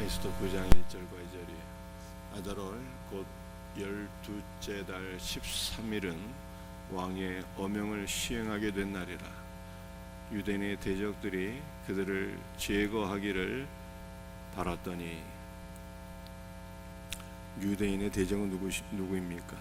에스더 9장 1절과 2절이 아달월 곧 12째 달 13일은 왕의 어명을 시행하게 된 날이라. 유대인의 대적들이 그들을 제거하기를 바랐더니. 유대인의 대적은 누구입니까?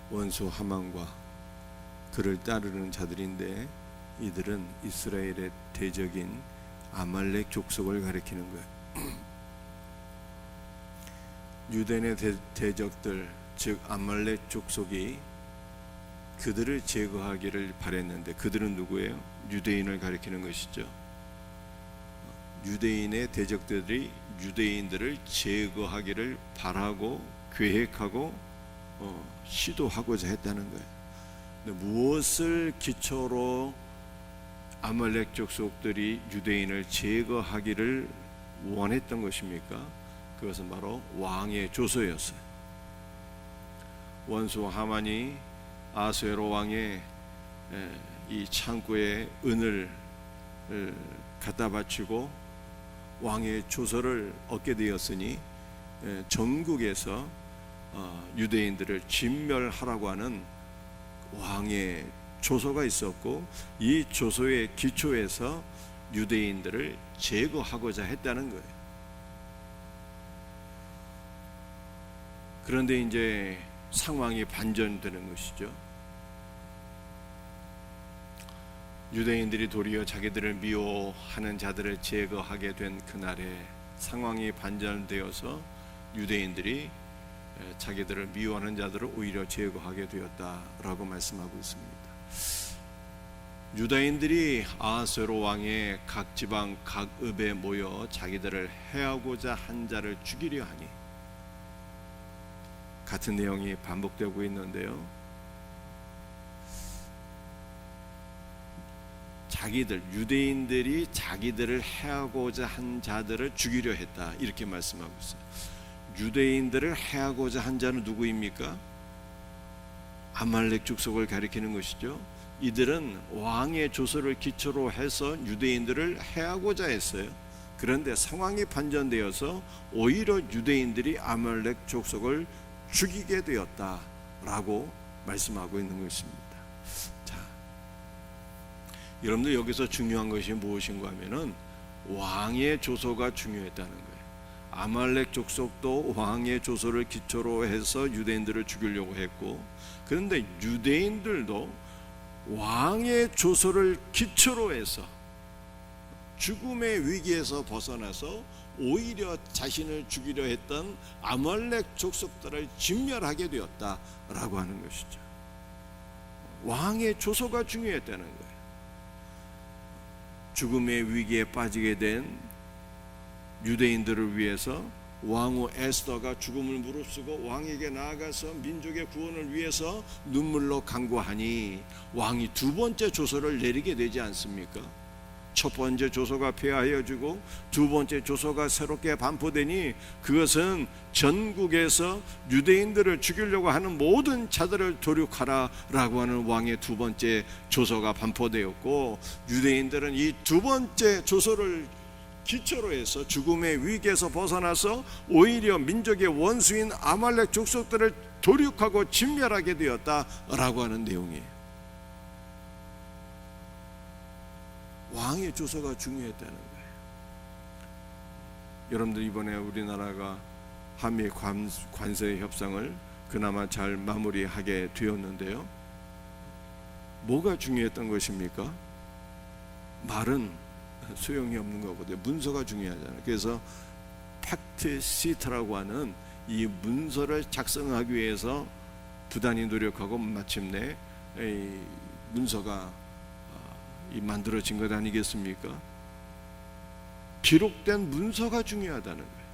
원수 하만과 그를 따르는 자들인데, 이들은 이스라엘의 대적인 아말렉 족속을 가리키는 거예요. 유대인의 대적들, 즉 아말렉 족속이 그들을 제거하기를 바랬는데, 그들은 누구예요? 유대인을 가리키는 것이죠. 유대인의 대적들이 유대인들을 제거하기를 바라고 계획하고 시도하고자 했다는 거예요. 근데 무엇을 기초로 아말렉 족속들이 유대인을 제거하기를 원했던 것입니까? 그것은 바로 왕의 조소였어요. 원수 하만이 아수에로 왕의 이 창고에 은을 갖다 바치고 왕의 조서를 얻게 되었으니, 전국에서 유대인들을 진멸하라고 하는 왕의 조서가 있었고, 이 조서의 기초에서 유대인들을 제거하고자 했다는 거예요. 그런데 이제 상황이 반전되는 것이죠. 유대인들이 도리어 자기들을 미워하는 자들을 제거하게 된 그날에 상황이 반전되어서 유대인들이 자기들을 미워하는 자들을 오히려 제거하게 되었다라고 말씀하고 있습니다. 유다인들이 아하스웨로 왕의 각 지방 각 읍에 모여 자기들을 해하고자 한 자를 죽이려 하니, 같은 내용이 반복되고 있는데요. 유대인들이 자기들을 해하고자 한 자들을 죽이려 했다, 이렇게 말씀하고 있어요. 유대인들을 해하고자 한 자는 누구입니까? 아말렉 족속을 가리키는 것이죠. 이들은 왕의 조서를 기초로 해서 유대인들을 해하고자 했어요. 그런데 상황이 반전되어서 오히려 유대인들이 아말렉 족속을 죽이게 되었다라고 말씀하고 있는 것입니다. 자, 여러분들 여기서 중요한 것이 무엇인가 하면은 왕의 조서가 중요했다는 거예요. 아말렉 족속도 왕의 조서를 기초로 해서 유대인들을 죽이려고 했고, 그런데 유대인들도 왕의 조서를 기초로 해서 죽음의 위기에서 벗어나서 오히려 자신을 죽이려 했던 아말렉 족속들을 진멸하게 되었다라고 하는 것이죠. 왕의 조서가 중요했다는 거예요. 죽음의 위기에 빠지게 된 유대인들을 위해서 왕후 에스더가 죽음을 무릅쓰고 왕에게 나아가서 민족의 구원을 위해서 눈물로 간구하니, 왕이 두 번째 조서를 내리게 되지 않습니까? 첫 번째 조서가 폐하여지고 두 번째 조서가 새롭게 반포되니, 그것은 전국에서 유대인들을 죽이려고 하는 모든 자들을 도륙하라 라고 하는 왕의 두 번째 조서가 반포되었고, 유대인들은 이 두 번째 조서를 기초로 해서 죽음의 위기에서 벗어나서 오히려 민족의 원수인 아말렉 족속들을 도륙하고 진멸하게 되었다라고 하는 내용이에요. 왕의 조서가 중요했다는 거예요. 여러분들, 이번에 우리나라가 한미 관세 협상을 그나마 잘 마무리하게 되었는데요. 뭐가 중요했던 것입니까? 말은 소용이 없는 거거든요. 문서가 중요하잖아요. 그래서 팩트 시트라고 하는 이 문서를 작성하기 위해서 부단히 노력하고 마침내 이 문서가 만들어진 것 아니겠습니까? 기록된 문서가 중요하다는 거예요.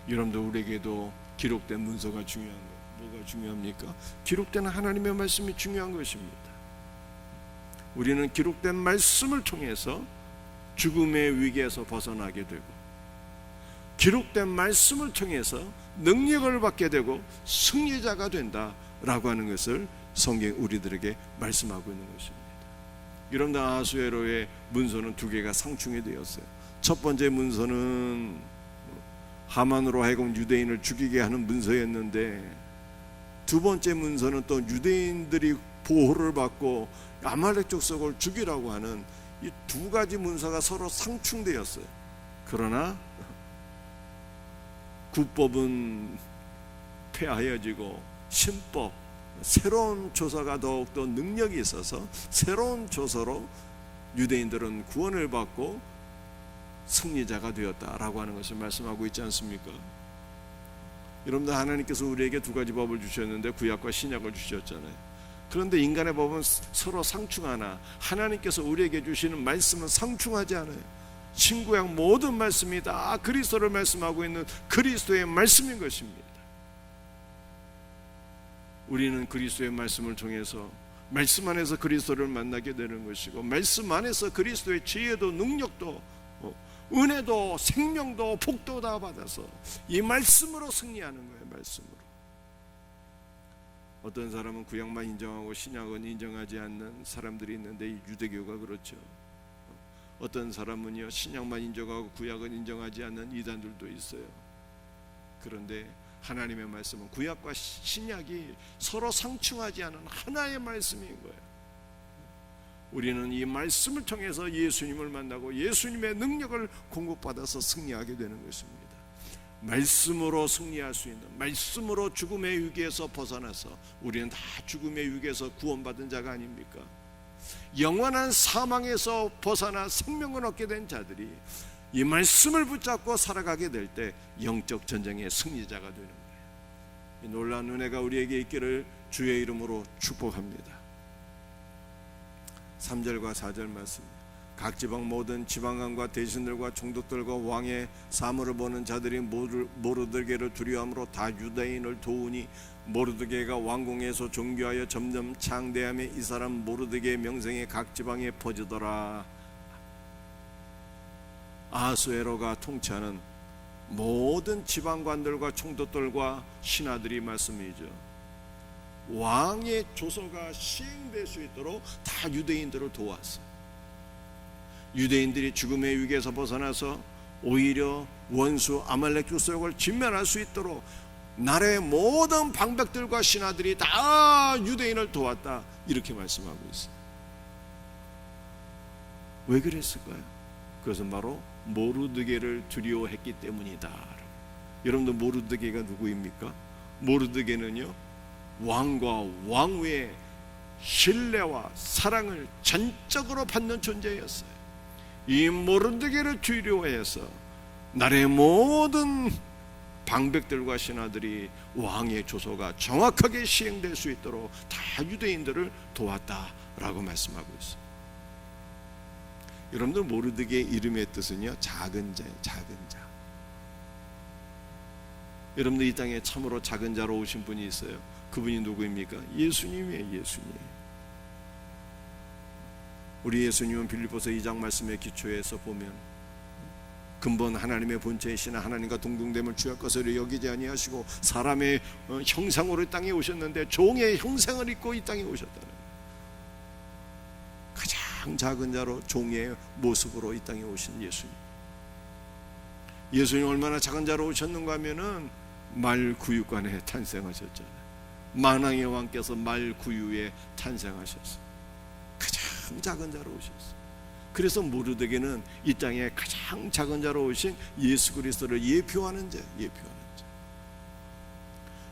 여러분들, 우리에게도 기록된 문서가 중요한 거예요. 뭐가 중요합니까? 기록된 하나님의 말씀이 중요한 것입니다. 우리는 기록된 말씀을 통해서 죽음의 위기에서 벗어나게 되고, 기록된 말씀을 통해서 능력을 받게 되고 승리자가 된다라고 하는 것을 성경 우리들에게 말씀하고 있는 것입니다. 여러분들 아하수에로의 문서는 두 개가 상충이 되었어요. 첫 번째 문서는 하만으로 하여금 유대인을 죽이게 하는 문서였는데, 두 번째 문서는 또 유대인들이 보호를 받고 아말렉 족속을 죽이라고 하는 이 두 가지 문서가 서로 상충되었어요. 그러나 구법은 폐하여지고 신법, 새로운 조서가 더욱더 능력이 있어서 새로운 조서로 유대인들은 구원을 받고 승리자가 되었다라고 하는 것을 말씀하고 있지 않습니까? 여러분들, 하나님께서 우리에게 두 가지 법을 주셨는데 구약과 신약을 주셨잖아요. 그런데 인간의 법은 서로 상충하나 하나님께서 우리에게 주시는 말씀은 상충하지 않아요. 신구약 모든 말씀이 다 그리스도를 말씀하고 있는 그리스도의 말씀인 것입니다. 우리는 그리스도의 말씀을 통해서 말씀 안에서 그리스도를 만나게 되는 것이고, 말씀 안에서 그리스도의 지혜도 능력도 은혜도 생명도 복도 다 받아서 이 말씀으로 승리하는 거예요. 말씀으로. 어떤 사람은 구약만 인정하고 신약은 인정하지 않는 사람들이 있는데, 이 유대교가 그렇죠. 어떤 사람은요, 신약만 인정하고 구약은 인정하지 않는 이단들도 있어요. 그런데 하나님의 말씀은 구약과 신약이 서로 상충하지 않은 하나의 말씀인 거예요. 우리는 이 말씀을 통해서 예수님을 만나고 예수님의 능력을 공급받아서 승리하게 되는 것입니다. 말씀으로 승리할 수 있는, 말씀으로 죽음의 위기에서 벗어나서, 우리는 다 죽음의 위기에서 구원받은 자가 아닙니까? 영원한 사망에서 벗어나 생명을 얻게 된 자들이 이 말씀을 붙잡고 살아가게 될 때 영적 전쟁의 승리자가 되는 거예요. 이 놀라운 은혜가 우리에게 있기를 주의 이름으로 축복합니다. 3절과 4절 말씀. 각 지방 모든 지방관과 대신들과 총독들과 왕의 사물을 보는 자들이 모르드게를 두려워함으로 다 유다인을 도우니, 모르드게가 왕궁에서 종교하여 점점 창대하며 이 사람 모르드게의 명성이 각 지방에 퍼지더라. 아하수에로가 통치하는 모든 지방관들과 총독들과 신하들이 말씀이죠. 왕의 조서가 시행될 수 있도록 다 유대인들을 도왔어요. 유대인들이 죽음의 위기에서 벗어나서 오히려 원수 아말렉 족속을 진멸할 수 있도록 나라의 모든 방백들과 신하들이 다 유대인을 도왔다, 이렇게 말씀하고 있어요. 왜 그랬을까요? 그것은 바로 모르드게를 두려워했기 때문이다. 여러분들, 모르드게가 누구입니까? 모르드게는요, 왕과 왕후의 신뢰와 사랑을 전적으로 받는 존재였어요. 이 모르드게를 두려워해서 나라의 모든 방백들과 신하들이 왕의 조서가 정확하게 시행될 수 있도록 다 유대인들을 도왔다라고 말씀하고 있어요. 여러분들, 모르드게의 이름의 뜻은요, 작은 자예요. 작은 자. 여러분들, 이 땅에 참으로 작은 자로 오신 분이 있어요. 그분이 누구입니까? 예수님이에요. 예수님. 우리 예수님은 빌립보서 2장 말씀의 기초에서 보면, 근본 하나님의 본체이시나 하나님과 동등됨을 주의 것으로 여기지 아니하시고 사람의 형상으로 이 땅에 오셨는데 종의 형상을 입고 이 땅에 오셨다는, 가장 작은 자로 종의 모습으로 이 땅에 오신 예수님. 예수님 얼마나 작은 자로 오셨는가 하면은 말구유관에 탄생하셨잖아요. 만왕의 왕께서 말구유에 탄생하셨어요. 가장 작은 자로 오셨어요. 그래서 모르드게는 이 땅에 가장 작은 자로 오신 예수 그리스도를 예표하는 자, 예표하는 자.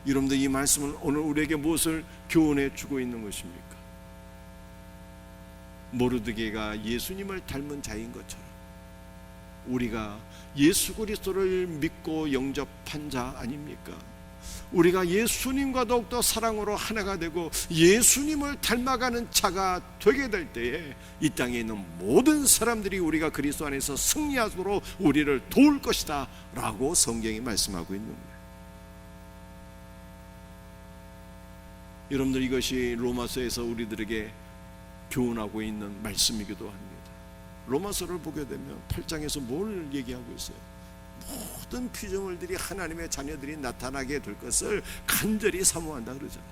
여러분들, 이 말씀은 오늘 우리에게 무엇을 교훈해 주고 있는 것입니까? 모르드게가 예수님을 닮은 자인 것처럼 우리가 예수 그리스도를 믿고 영접한 자 아닙니까? 우리가 예수님과 더욱더 사랑으로 하나가 되고 예수님을 닮아가는 자가 되게 될 때에 이 땅에 있는 모든 사람들이 우리가 그리스도 안에서 승리하도록 우리를 도울 것이다 라고 성경이 말씀하고 있는 거예요. 여러분들, 이것이 로마서에서 우리들에게 교훈하고 있는 말씀이기도 합니다. 로마서를 보게 되면 8장에서 뭘 얘기하고 있어요? 모든 피조물들이 하나님의 자녀들이 나타나게 될 것을 간절히 사모한다 그러잖아요.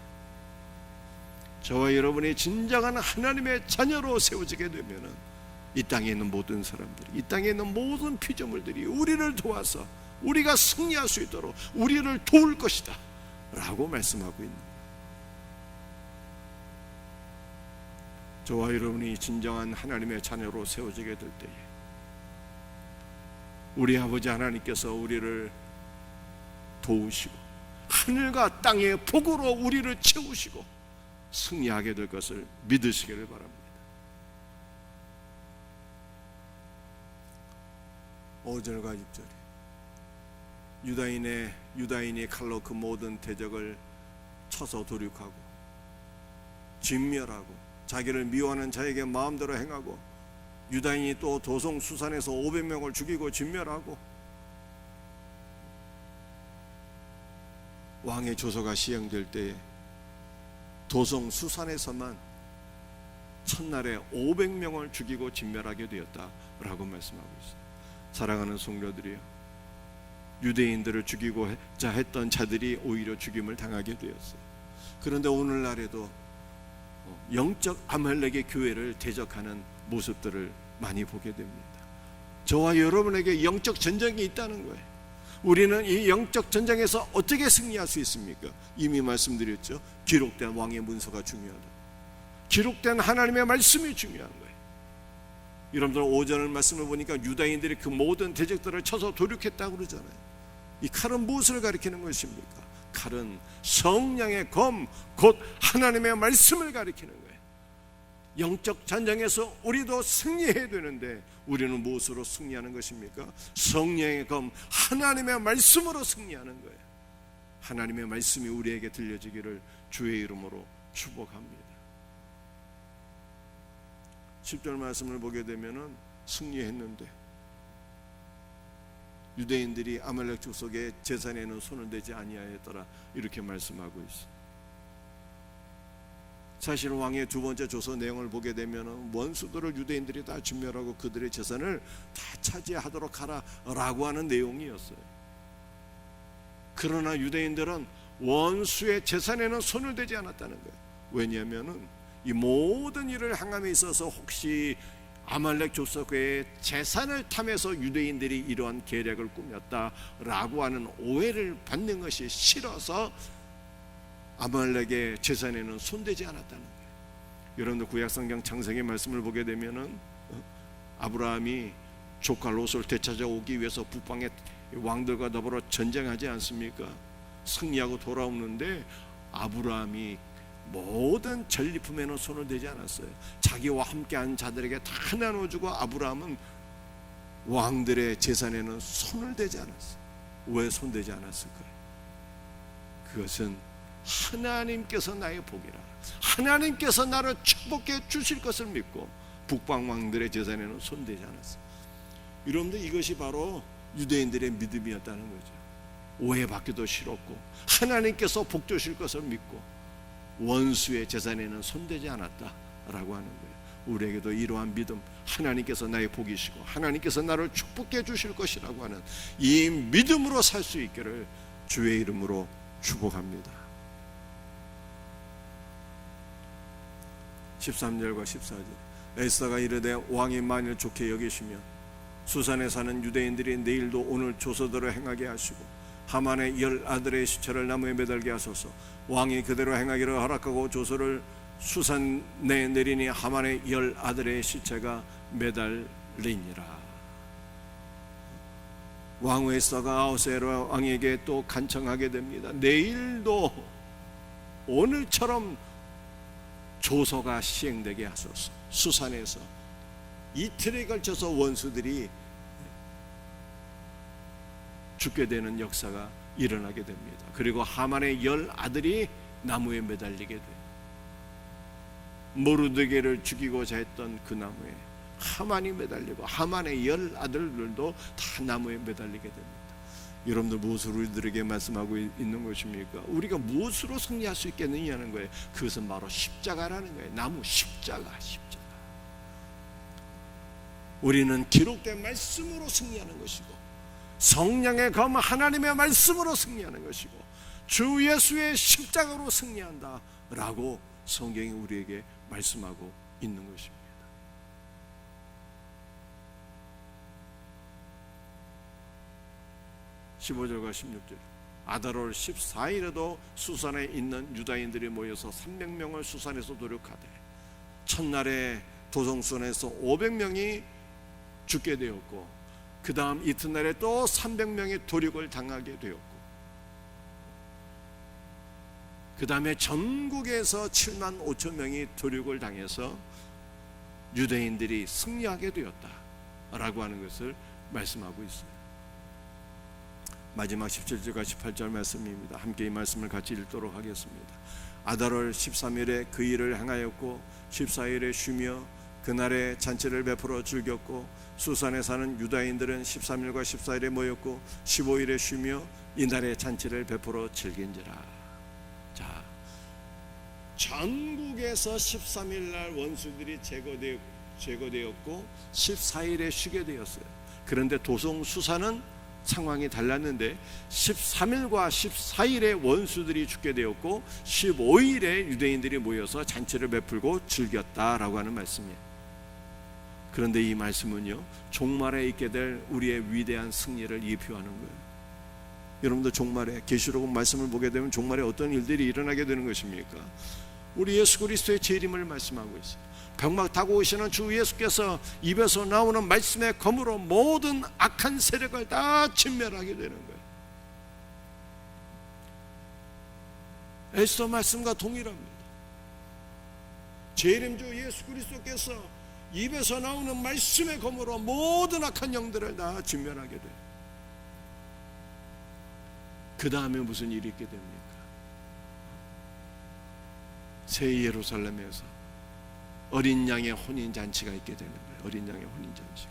저와 여러분이 진정한 하나님의 자녀로 세워지게 되면은 이 땅에 있는 모든 사람들이, 이 땅에 있는 모든 피조물들이 우리를 도와서 우리가 승리할 수 있도록 우리를 도울 것이다 라고 말씀하고 있는 거예요. 저와 여러분이 진정한 하나님의 자녀로 세워지게 될 때에 우리 아버지 하나님께서 우리를 도우시고 하늘과 땅의 복으로 우리를 채우시고 승리하게 될 것을 믿으시기를 바랍니다. 5절과 6절에 유다인이 칼로 그 모든 대적을 쳐서 도륙하고 진멸하고 자기를 미워하는 자에게 마음대로 행하고, 유다인이 또 도성 수산에서 500명을 죽이고 진멸하고, 왕의 조서가 시행될 때에 도성 수산에서만 첫날에 500명을 죽이고 진멸하게 되었다라고 말씀하고 있어요. 사랑하는 성도들이요, 유대인들을 죽이고자 했던 자들이 오히려 죽임을 당하게 되었어요. 그런데 오늘날에도 영적 아말렉의 교회를 대적하는 모습들을 많이 보게 됩니다. 저와 여러분에게 영적 전쟁이 있다는 거예요. 우리는 이 영적 전쟁에서 어떻게 승리할 수 있습니까? 이미 말씀드렸죠. 기록된 왕의 문서가 중요하다. 기록된 하나님의 말씀이 중요한 거예요. 여러분들 5절 말씀을 보니까 유다인들이 그 모든 대적들을 쳐서 도륙했다고 그러잖아요. 이 칼은 무엇을 가리키는 것입니까? 칼은 성령의 검, 곧 하나님의 말씀을 가리키는 거예요. 영적 전쟁에서 우리도 승리해야 되는데 우리는 무엇으로 승리하는 것입니까? 성령의 검, 하나님의 말씀으로 승리하는 거예요. 하나님의 말씀이 우리에게 들려지기를 주의 이름으로 축복합니다. 10절 말씀을 보게 되면은 승리했는데 유대인들이 아말렉 족속의 제산에는 손을 대지 아니하였더라 이렇게 말씀하고 있어요. 사실 왕의 두 번째 조서 내용을 보게 되면 원수들을 유대인들이 다 진멸하고 그들의 재산을 다 차지하도록 하라라고 하는 내용이었어요. 그러나 유대인들은 원수의 재산에는 손을 대지 않았다는 거예요. 왜냐하면 이 모든 일을 행함에 있어서 혹시 아말렉 족속의 재산을 탐해서 유대인들이 이러한 계략을 꾸몄다라고 하는 오해를 받는 것이 싫어서 아말렉의 재산에는 손대지 않았다는 거예요. 여러분들 구약성경 창세기 말씀을 보게 되면은 아브라함이 조카 롯을 되찾아오기 위해서 북방의 왕들과 더불어 전쟁하지 않습니까? 승리하고 돌아오는데 아브라함이 모든 전리품에는 손을 대지 않았어요. 자기와 함께한 자들에게 다 나눠주고 아브라함은 왕들의 재산에는 손을 대지 않았어요. 왜 손대지 않았을까요? 그것은 하나님께서 나의 복이라, 하나님께서 나를 축복해 주실 것을 믿고 북방 왕들의 재산에는 손대지 않았어요. 여러분들 이것이 바로 유대인들의 믿음이었다는 거죠. 오해받기도 싫었고 하나님께서 복 주실 것을 믿고 원수의 재산에는 손대지 않았다라고 하는 거예요. 우리에게도 이러한 믿음, 하나님께서 나의 복이시고 하나님께서 나를 축복해 주실 것이라고 하는 이 믿음으로 살 수 있기를 주의 이름으로 축복합니다. 13절과 14절 에스더가 이르되 왕이 만일 좋게 여기시면 수산에 사는 유대인들이 내일도 오늘 조서대로 행하게 하시고 하만의 10 아들의 시체를 나무에 매달게 하소서. 왕이 그대로 행하기를 허락하고 조서를 수산에 내리니 하만의 10 아들의 시체가 매달리니라. 왕 에스더가 아하수에로 왕에게 또 간청하게 됩니다. 내일도 오늘처럼 조서가 시행되게 하소서. 수산에서 이틀에 걸쳐서 원수들이 죽게 되는 역사가 일어나게 됩니다. 그리고 하만의 10 아들이 나무에 매달리게 돼요. 모르드게를 죽이고자 했던 그 나무에 하만이 매달리고 하만의 10 아들들도 다 나무에 매달리게 됩니다. 여러분들 무엇으로 우리들에게 말씀하고 있는 것입니까? 우리가 무엇으로 승리할 수 있겠느냐는 거예요. 그것은 바로 십자가라는 거예요. 나무 십자가. 우리는 기록된 말씀으로 승리하는 것이고 성령의 검 하나님의 말씀으로 승리하는 것이고 주 예수의 십자가로 승리한다 라고 성경이 우리에게 말씀하고 있는 것입니다. 15절과 16절, 아달월 14일에도 수산에 있는 유다인들이 모여서 300명을 수산에서 도륙하되 첫날에 도성순에서 500명이 죽게 되었고, 그 다음 이튿날에 또 300명이 도륙을 당하게 되었고, 그 다음에 전국에서 7만 5천 명이 도륙을 당해서 유대인들이 승리하게 되었다라고 하는 것을 말씀하고 있어요. 마지막 17절과 18절 말씀입니다. 함께 이 말씀을 같이 읽도록 하겠습니다. 아달월 13일에 그 일을 행하였고 14일에 쉬며 그날에 잔치를 베풀어 즐겼고, 수산에 사는 유다인들은 13일과 14일에 모였고 15일에 쉬며 이날에 잔치를 베풀어 즐긴지라. 자, 전국에서 13일 날 원수들이 제거되었고 14일에 쉬게 되었어요. 그런데 도성 수산은 상황이 달랐는데 13일과 14일에 원수들이 죽게 되었고 15일에 유대인들이 모여서 잔치를 베풀고 즐겼다라고 하는 말씀이에요. 그런데 이 말씀은요, 종말에 있게 될 우리의 위대한 승리를 예표하는 거예요. 여러분들 종말에 계시록 말씀을 보게 되면 종말에 어떤 일들이 일어나게 되는 것입니까? 우리 예수 그리스도의 재림을 말씀하고 있어요. 병막 타고 오시는 주 예수께서 입에서 나오는 말씀의 검으로 모든 악한 세력을 다 진멸하게 되는 거예요. 에스더 말씀과 동일합니다. 재림주 예수 그리스도께서 입에서 나오는 말씀의 검으로 모든 악한 영들을 다 진멸하게 돼요. 그 다음에 무슨 일이 있게 됩니까? 새 예루살렘에서 어린 양의 혼인잔치가 있게 되는 거예요. 어린 양의 혼인잔치가.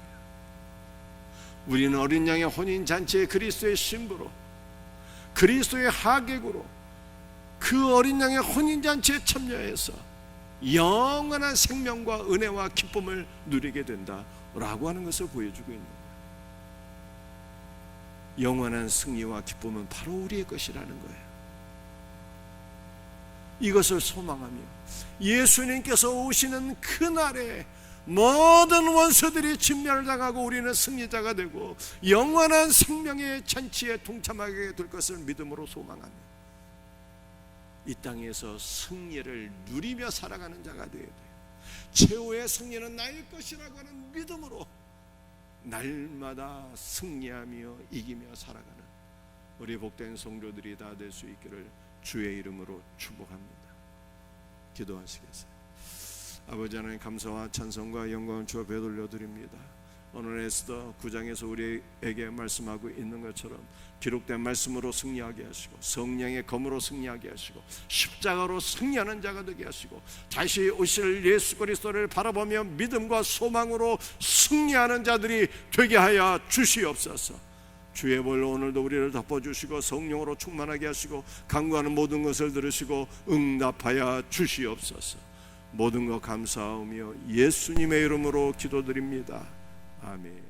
우리는 어린 양의 혼인잔치에 그리스도의 신부로, 그리스도의 하객으로 그 어린 양의 혼인잔치에 참여해서 영원한 생명과 은혜와 기쁨을 누리게 된다라고 하는 것을 보여주고 있는 거예요. 영원한 승리와 기쁨은 바로 우리의 것이라는 거예요. 이것을 소망하며 예수님께서 오시는 그날에 모든 원수들이 진멸당하고 우리는 승리자가 되고 영원한 생명의 잔치에 동참하게 될 것을 믿음으로 소망하며 이 땅에서 승리를 누리며 살아가는 자가 되어야 돼요. 최후의 승리는 나의 것이라고 하는 믿음으로 날마다 승리하며 이기며 살아가는 우리 복된 성도들이 다 될 수 있기를 주의 이름으로 축복합니다. 기도하시겠어요? 아버지 하나님, 감사와 찬송과 영광을 주어 되돌려드립니다. 오늘 에스더 9장에서 우리에게 말씀하고 있는 것처럼 기록된 말씀으로 승리하게 하시고 성령의 검으로 승리하게 하시고 십자가로 승리하는 자가 되게 하시고 다시 오실 예수 그리스도를 바라보며 믿음과 소망으로 승리하는 자들이 되게 하여 주시옵소서. 주의 볼로 오늘도 우리를 덮어주시고 성령으로 충만하게 하시고 간구하는 모든 것을 들으시고 응답하여 주시옵소서. 모든 것 감사하며 예수님의 이름으로 기도드립니다. 아멘.